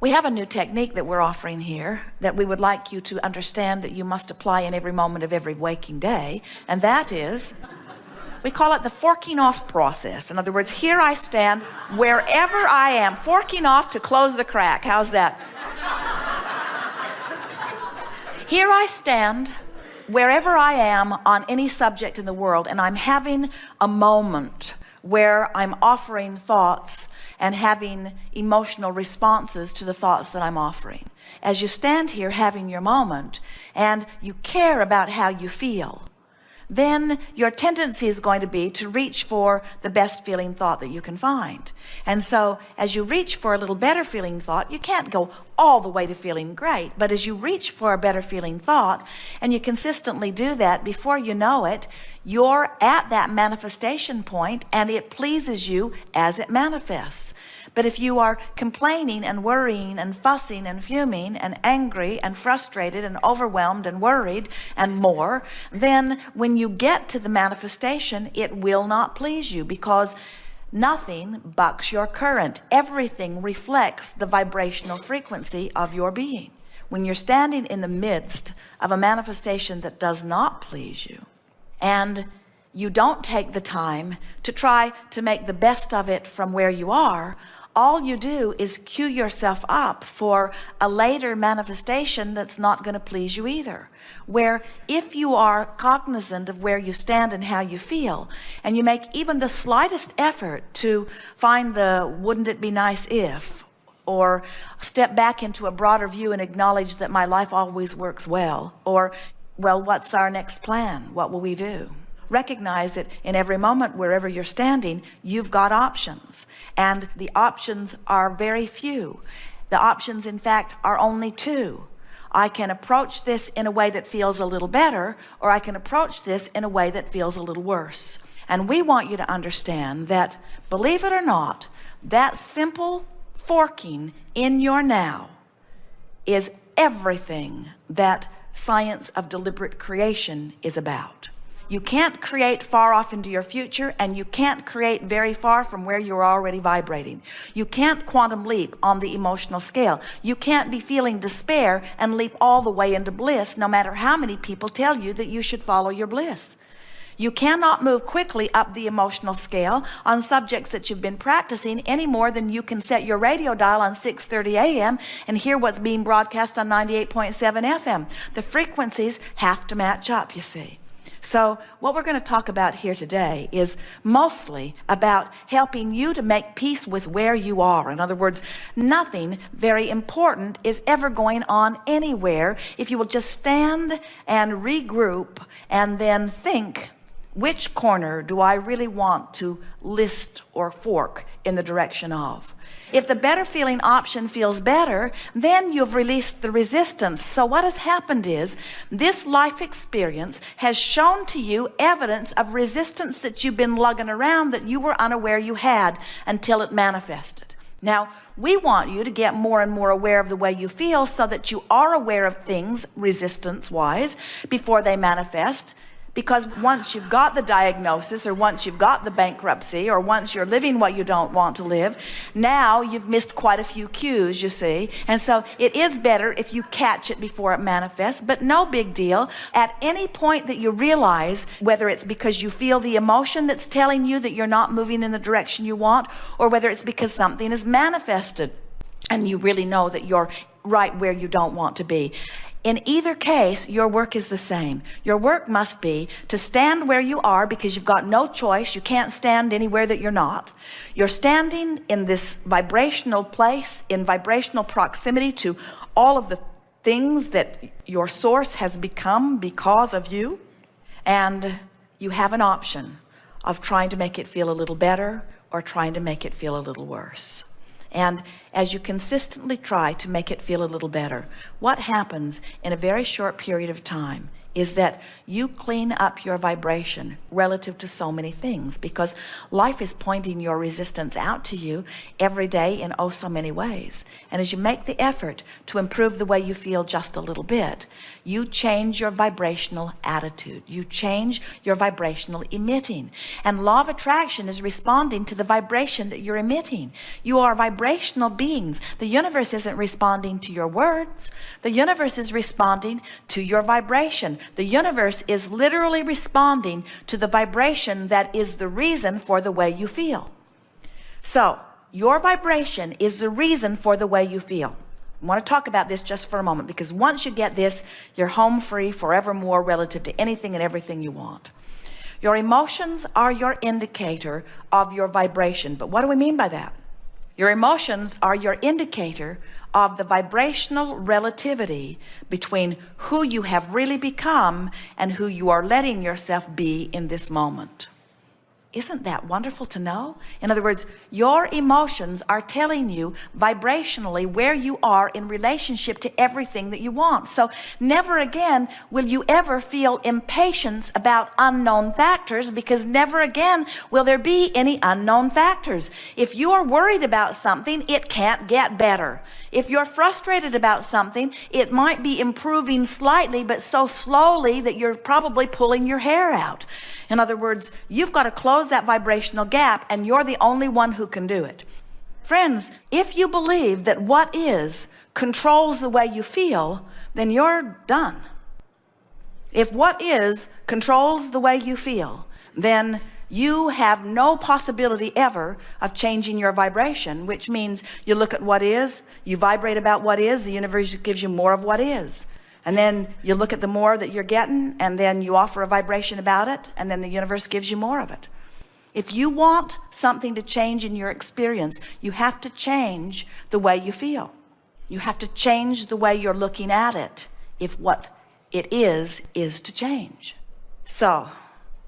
We have a new technique that we're offering here that we would like you to understand that you must apply in every moment of every waking day, and that is, we call it the forking off process. In other words, here I stand wherever I am, forking off to close the crack. How's that? Here I stand wherever I am on any subject in the world, and I'm having a moment where I'm offering thoughts and having emotional responses to the thoughts that I'm offering. As you stand here having your moment and you care about how you feel, then your tendency is going to be to reach for the best feeling thought that you can find. And so as you reach for a little better feeling thought, you can't go all the way to feeling great, but as you reach for a better feeling thought and you consistently do that, before you know it, you're at that manifestation point and it pleases you as it manifests. But if you are complaining and worrying and fussing and fuming and angry and frustrated and overwhelmed and worried and more, then when you get to the manifestation, it will not please you, because nothing bucks your current. Everything reflects the vibrational frequency of your being. When you're standing in the midst of a manifestation that does not please you, and you don't take the time to try to make the best of it from where you are, all you do is cue yourself up for a later manifestation that's not going to please you either. Where if you are cognizant of where you stand and how you feel, and you make even the slightest effort to find the wouldn't it be nice if, or step back into a broader view and acknowledge that my life always works well, or, well, what's our next plan? What will we do? Recognize that in every moment, wherever you're standing, you've got options, and the options are very few. The options, in fact, are only two. I can approach this in a way that feels a little better, or I can approach this in a way that feels a little worse. And we want you to understand that, believe it or not, that simple forking in your now is everything that science of deliberate creation is about. You can't create far off into your future, and you can't create very far from where you're already vibrating. You can't quantum leap on the emotional scale. You can't be feeling despair and leap all the way into bliss, no matter how many people tell you that you should follow your bliss. You cannot move quickly up the emotional scale on subjects that you've been practicing any more than you can set your radio dial on 6:30 a.m. and hear what's being broadcast on 98.7 FM. The frequencies have to match up, you see. So what we're going to talk about here today is mostly about helping you to make peace with where you are. In other words, nothing very important is ever going on anywhere if you will just stand and regroup and then think, which corner do I really want to list or fork in the direction of? If the better feeling option feels better, then you've released the resistance. So what has happened is this life experience has shown to you evidence of resistance that you've been lugging around that you were unaware you had until it manifested. Now, we want you to get more and more aware of the way you feel so that you are aware of things resistance-wise before they manifest. Because once you've got the diagnosis, or once you've got the bankruptcy, or once you're living what you don't want to live, now you've missed quite a few cues, you see. And so it is better if you catch it before it manifests, but no big deal. At any point that you realize, whether it's because you feel the emotion that's telling you that you're not moving in the direction you want, or whether it's because something is manifested and you really know that you're right where you don't want to be. In either case, your work is the same. Your work must be to stand where you are because you've got no choice. You can't stand anywhere that you're not. You're standing in this vibrational place, in vibrational proximity to all of the things that your source has become because of you. And you have an option of trying to make it feel a little better or trying to make it feel a little worse. And as you consistently try to make it feel a little better, what happens in a very short period of time is that you clean up your vibration relative to so many things, because life is pointing your resistance out to you every day in oh so many ways. And as you make the effort to improve the way you feel just a little bit, you change your vibrational attitude. You change your vibrational emitting. And law of attraction is responding to the vibration that you're emitting. You are vibrational beings. The universe isn't responding to your words. The universe is responding to your vibration. The universe is literally responding to the vibration that is the reason for the way you feel. So your vibration is the reason for the way you feel. I want to talk about this just for a moment, because once you get this, you're home free forevermore relative to anything and everything you want. Your emotions are your indicator of your vibration. But what do we mean by that? Your emotions are your indicator of the vibrational relativity between who you have really become and who you are letting yourself be in this moment. Isn't that wonderful to know? In other words, your emotions are telling you vibrationally where you are in relationship to everything that you want. So never again will you ever feel impatience about unknown factors, because never again will there be any unknown factors. If you are worried about something, it can't get better. If you're frustrated about something, it might be improving slightly, but so slowly that you're probably pulling your hair out. In other words, you've got to close that vibrational gap, and you're the only one who can do it. Friends, if you believe that what is controls the way you feel, then you're done. If what is controls the way you feel, then you have no possibility ever of changing your vibration, which means you look at what is, you vibrate about what is, the universe gives you more of what is. And then you look at the more that you're getting, and then you offer a vibration about it, and then the universe gives you more of it. If you want something to change in your experience, you have to change the way you feel. You have to change the way you're looking at it, if what it is to change. So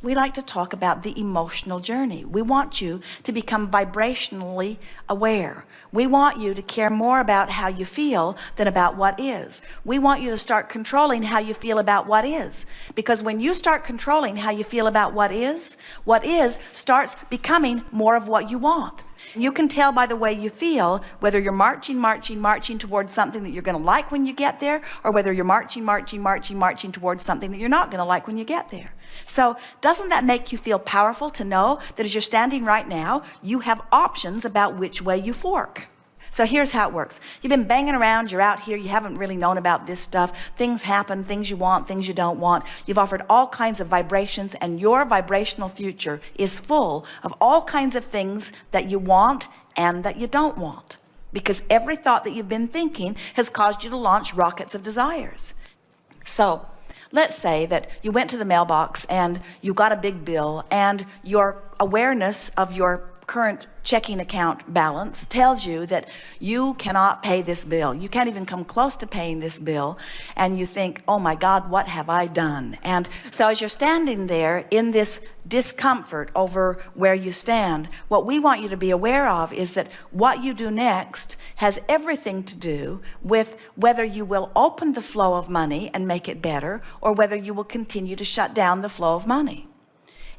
we like to talk about the emotional journey. We want you to become vibrationally aware. We want you to care more about how you feel than about what is. We want you to start controlling how you feel about what is. Because when you start controlling how you feel about what is starts becoming more of what you want. You can tell by the way you feel whether you're marching towards something that you're going to like when you get there, or whether you're marching towards something that you're not going to like when you get there. So doesn't that make you feel powerful to know that as you're standing right now, you have options about which way you fork? So here's how it works. You've been banging around, you're out here, you haven't really known about this stuff. Things happen, things you want, things you don't want. You've offered all kinds of vibrations, and your vibrational future is full of all kinds of things that you want and that you don't want. Because every thought that you've been thinking has caused you to launch rockets of desires. So let's say that you went to the mailbox and you got a big bill, and your awareness of your current checking account balance tells you that you cannot pay this bill. You can't even come close to paying this bill. And you think, oh my God, what have I done? And so as you're standing there in this discomfort over where you stand, what we want you to be aware of is that what you do next has everything to do with whether you will open the flow of money and make it better, or whether you will continue to shut down the flow of money.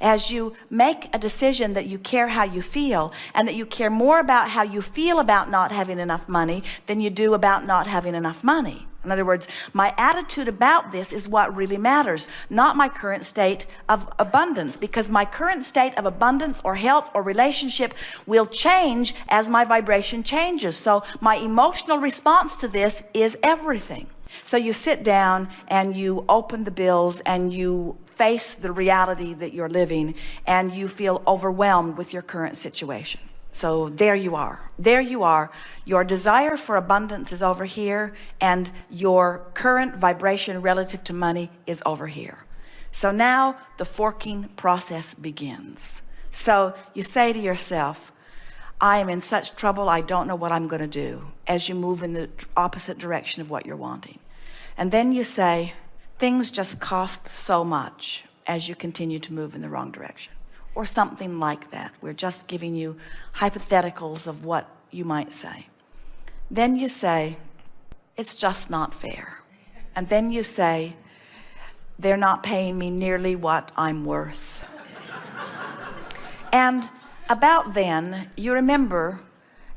As you make a decision that you care how you feel, and that you care more about how you feel about not having enough money than you do about not having enough money. In other words, my attitude about this is what really matters, not my current state of abundance, because my current state of abundance or health or relationship will change as my vibration changes. So my emotional response to this is everything. So you sit down and you open the bills and you face the reality that you're living, and you feel overwhelmed with your current situation. So there you are. Your desire for abundance is over here, and your current vibration relative to money is over here. So now the forking process begins. So you say to yourself, I am in such trouble, I don't know what I'm going to do, as you move in the opposite direction of what you're wanting. And then you say, things just cost so much, as you continue to move in the wrong direction, or something like that. We're just giving you hypotheticals of what you might say. Then you say, it's just not fair. And then you say, they're not paying me nearly what I'm worth. And about then, you remember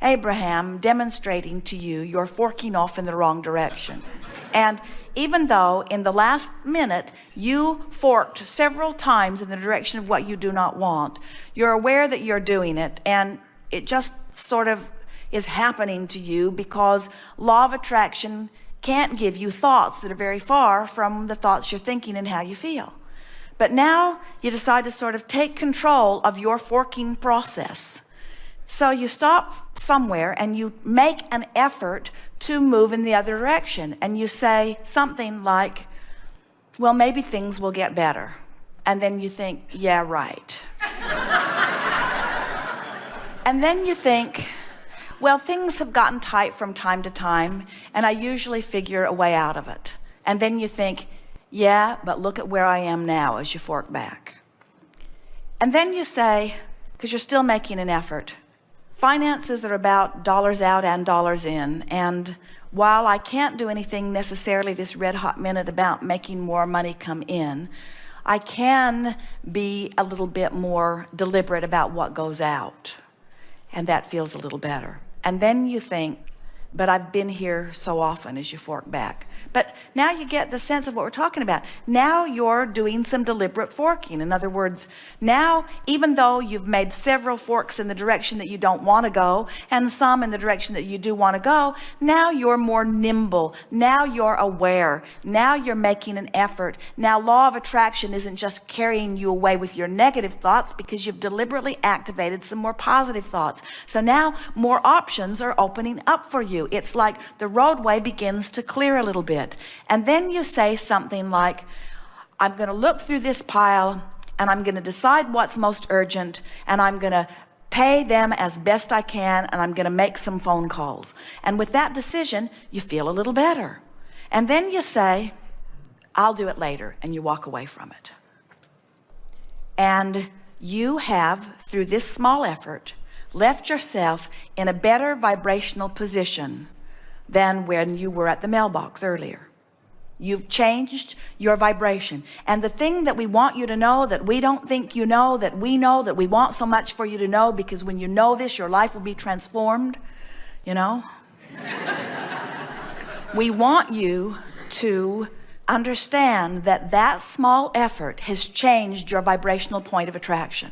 Abraham demonstrating to you you're forking off in the wrong direction. And even though in the last minute you forked several times in the direction of what you do not want, you're aware that you're doing it, and it just sort of is happening to you because law of attraction can't give you thoughts that are very far from the thoughts you're thinking and how you feel. But now you decide to sort of take control of your forking process. So you stop somewhere and you make an effort to move in the other direction. And you say something like, well, maybe things will get better. And then you think, yeah, right. And then you think, well, things have gotten tight from time to time, and I usually figure a way out of it. And then you think, yeah, but look at where I am now, as you fork back. And then you say, because you're still making an effort, finances are about dollars out and dollars in. And while I can't do anything necessarily this red hot minute about making more money come in, I can be a little bit more deliberate about what goes out. And that feels a little better. And then you think, but I've been here so often, as you fork back. But now you get the sense of what we're talking about. Now you're doing some deliberate forking. In other words, now, even though you've made several forks in the direction that you don't want to go, and some in the direction that you do want to go, now you're more nimble. Now you're aware. Now you're making an effort. Now law of attraction isn't just carrying you away with your negative thoughts, because you've deliberately activated some more positive thoughts. So now more options are opening up for you. It's like the roadway begins to clear a little bit. And then you say something like, I'm going to look through this pile and I'm going to decide what's most urgent, and I'm going to pay them as best I can, and I'm going to make some phone calls. And with that decision, you feel a little better. And then you say, I'll do it later, and you walk away from it. And you have, through this small effort, left yourself in a better vibrational position than when you were at the mailbox earlier. You've changed your vibration. And the thing that we want you to know, that we don't think you know, that we want so much for you to know, because when you know this, your life will be transformed, you know? We want you to understand that that small effort has changed your vibrational point of attraction.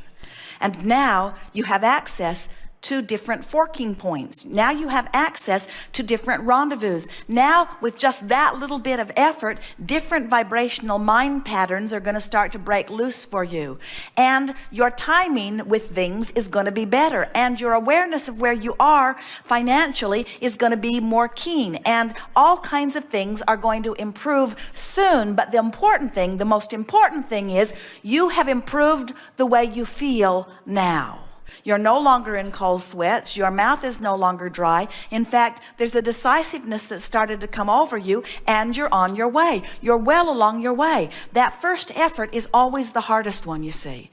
And now you have access to different forking points. Now you have access to different rendezvous. Now, with just that little bit of effort, different vibrational mind patterns are going to start to break loose for you. And your timing with things is going to be better. And your awareness of where you are financially is going to be more keen. And all kinds of things are going to improve soon. But the most important thing is you have improved the way you feel now. You're no longer in cold sweats. Your mouth is no longer dry. In fact, there's a decisiveness that started to come over you, and you're on your way. You're well along your way. That first effort is always the hardest one, you see.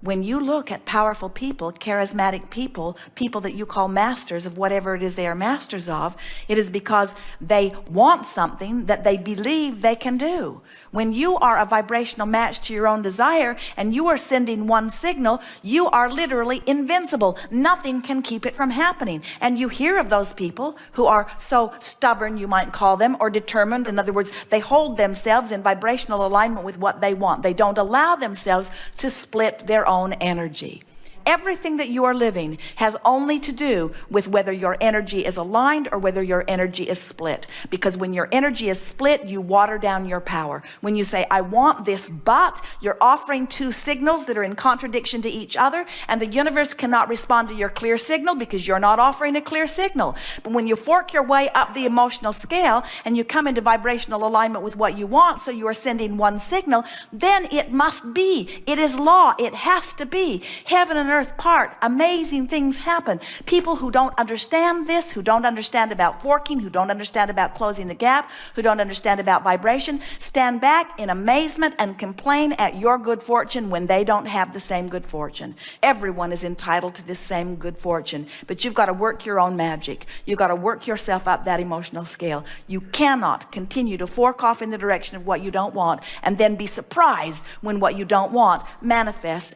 When you look at powerful people, charismatic people, people that you call masters of whatever it is they are masters of, it is because they want something that they believe they can do. When you are a vibrational match to your own desire and you are sending one signal, you are literally invincible. Nothing can keep it from happening. And you hear of those people who are so stubborn, you might call them, or determined. In other words, they hold themselves in vibrational alignment with what they want. They don't allow themselves to split their own energy. Everything that you are living has only to do with whether your energy is aligned or whether your energy is split. Because when your energy is split, you water down your power. When you say, I want this, but you're offering two signals that are in contradiction to each other, and the universe cannot respond to your clear signal because you're not offering a clear signal. But when you fork your way up the emotional scale and you come into vibrational alignment with what you want, so you are sending one signal, then it must be. It is law. It has to be. Heaven and earth part, amazing things happen. People who don't understand this, who don't understand about forking, who don't understand about closing the gap, who don't understand about vibration, stand back in amazement and complain at your good fortune when they don't have the same good fortune. Everyone is entitled to this same good fortune, but you've got to work your own magic. You've got to work yourself up that emotional scale. You cannot continue to fork off in the direction of what you don't want and then be surprised when what you don't want manifests.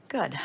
Good.